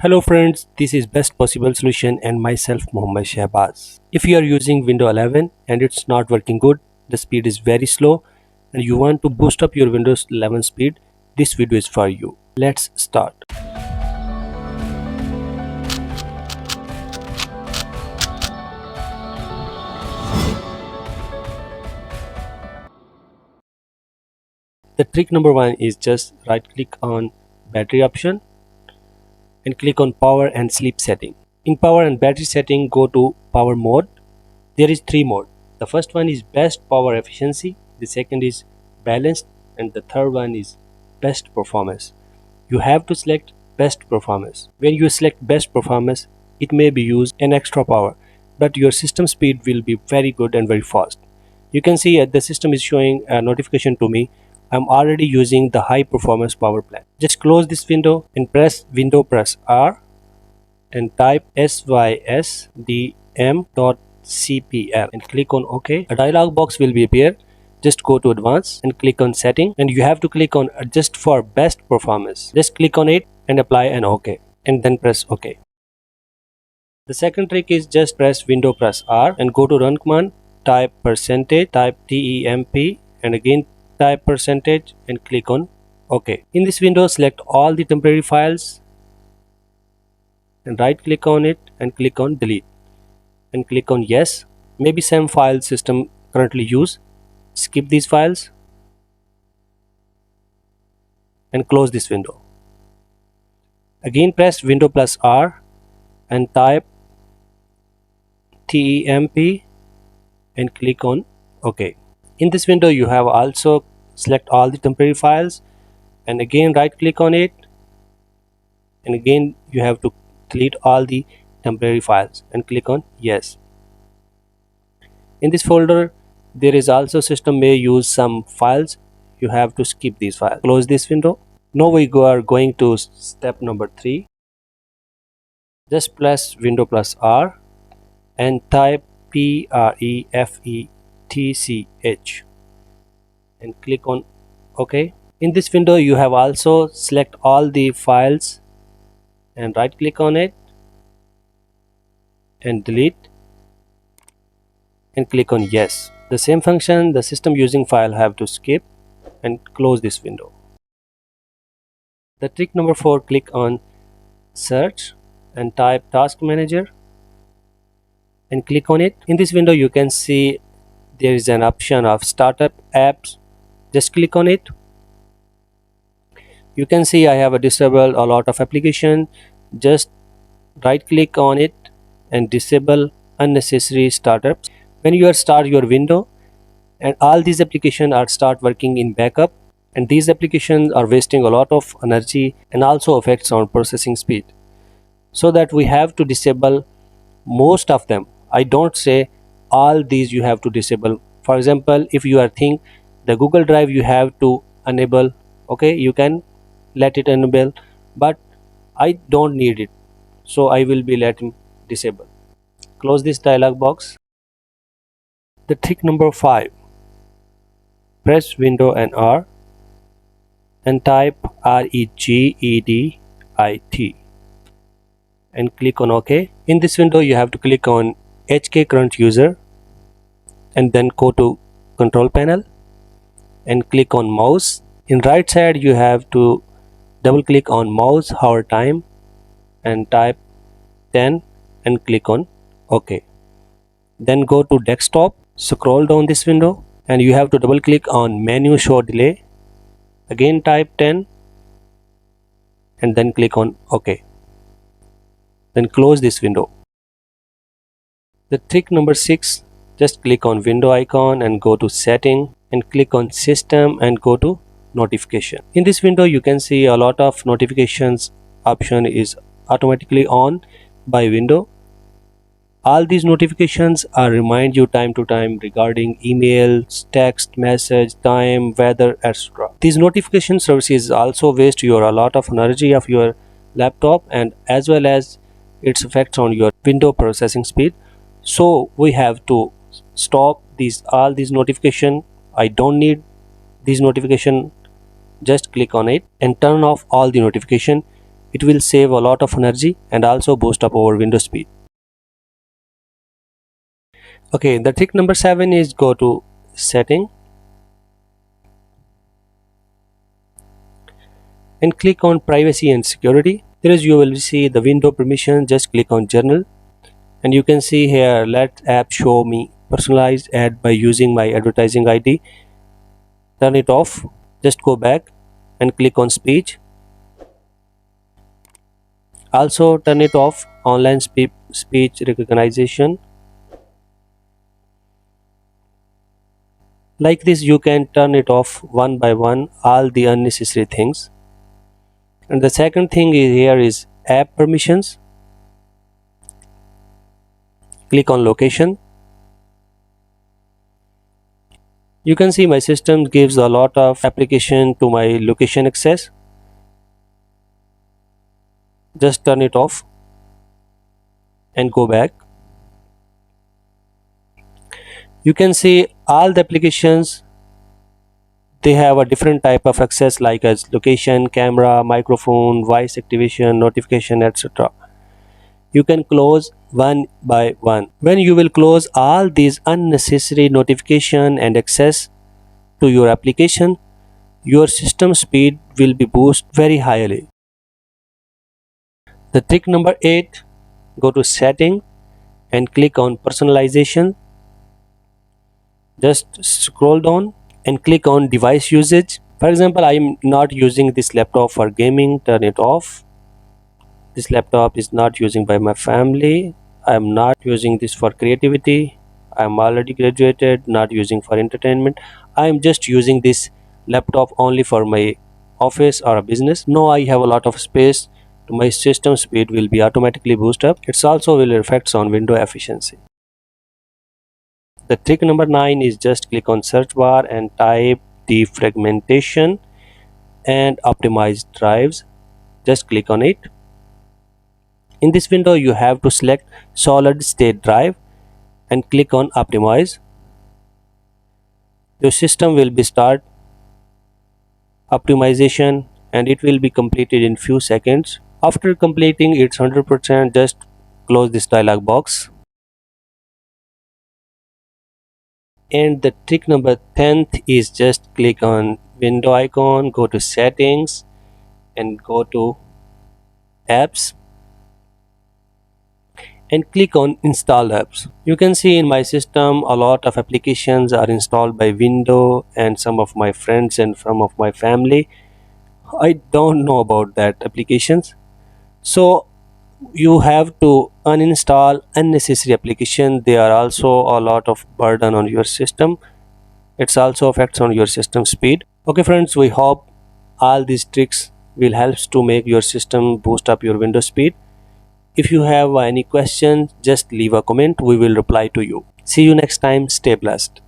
Hello friends, this is Best Possible Solution and myself Mohammed Shehbaz. If you are using Windows 11 and it's not working good, the speed is very slow and you want to boost up your Windows 11 speed, this video is for you. Let's start. The trick number one is just right click on battery option and click on power and sleep setting. In power and battery setting, go to power mode. There is three mode. The first one is best power efficiency, the second is balanced, and the third one is best performance. You have to select best performance. When you select best performance, it may be used an extra power, but your system speed will be very good and very fast. You can see the system is showing a notification to me. I'm already using the high performance power plan. Just close this window and press R and type sysdm.cpl and click on OK. A dialog box will be appear. Just go to advanced and click on setting, and you have to click on adjust for best performance. Just click on it and apply an OK and then press OK. The second trick is just press window press R and go to run command, type percentage, type temp and again type percentage and click on OK. In this window, select all the temporary files and right click on it and click on delete and click on yes. Maybe some file system currently use. Skip these files and close this window. Again press window plus R and type temp and click on OK. In this window you have also select all the temporary files and again right click on it and again you have to delete all the temporary files and click on yes. In this folder there is also system may use some files. You have to skip these files. Close this window. Now we are going to step number 3. Just press window plus R and type prefetch and click on OK. In this window you have also select all the files and right click on it and delete and click on yes. The same function the system using file have to skip and close this window. The trick number 4, click on search and type task manager and click on it. In this window you can see there is an option of startup apps. Just click on it. You can see I have disabled a lot of application. Just right click on it and disable unnecessary startups. When you start your window and all these applications are start working in backup, and these applications are wasting a lot of energy and also affects on processing speed, so that we have to disable most of them. I don't say all these you have to disable. For example, if you are think the Google Drive you have to enable, okay, you can let it enable, but I don't need it, so I will be letting disable. Close this dialog box. The trick number 5, press window and R and type regedit and click on OK. In this window you have to click on HK current user and then go to control panel and click on mouse. In right side you have to double click on mouse hover time and type 10 and click on OK. Then go to desktop, scroll down this window and you have to double click on menu show delay. Again type 10 and then click on OK. Then close this window. The trick number 6, just click on window icon and go to setting and click on system and go to notification. In this window you can see a lot of notifications option is automatically on by window. All these notifications are remind you time to time regarding emails, text message, time, weather, etc. These notification services also waste your a lot of energy of your laptop and as well as its effects on your window processing speed. So we have to stop all these notification. I don't need these notification. Just click on it and turn off all the notification It will save a lot of energy and also boost up our window speed. Okay, the trick number 7 is go to setting and click on privacy and security. There is you will see the window permission. Just click on journal and you can see here let app show me personalized ad by using my advertising ID. Turn it off. Just go back and click on speech. Also turn it off online speech recognition. Like this you can turn it off one by one all the unnecessary things. And the second thing is here is app permissions. Click on location. You can see my system gives a lot of application to my location access. Just turn it off and go back. You can see all the applications, they have a different type of access like as location, camera, microphone, voice activation, notification, etc. You can close one by one. When you will close all these unnecessary notification and access to your application, your system speed will be boosted very highly. The trick number 8, go to setting and click on personalization. Just scroll down and click on device usage. For example, I am not using this laptop for gaming. Turn it off. This laptop is not using by my family. I am not using this for creativity. I am already graduated, not using for entertainment. I am just using this laptop only for my office or a business. Now I have a lot of space. My system speed will be automatically boost up. It's also will affect on window efficiency. The trick number 9 is just click on search bar and type defragmentation and optimize drives. Just click on it. In this window you have to select solid state drive and click on optimize. Your system will be start optimization and it will be completed in few seconds. After completing its 100%, just close this dialog box. And the trick number 10th is just click on window icon, go to settings and go to apps and click on install apps. You can see in my system a lot of applications are installed by window and some of my friends and some of my family, I don't know about that applications. So you have to uninstall unnecessary application. They are also a lot of burden on your system. It's also affects on your system speed. Okay friends, we hope all these tricks will help to make your system boost up your window speed. If you have any questions, just leave a comment, we will reply to you. See you next time. Stay blessed.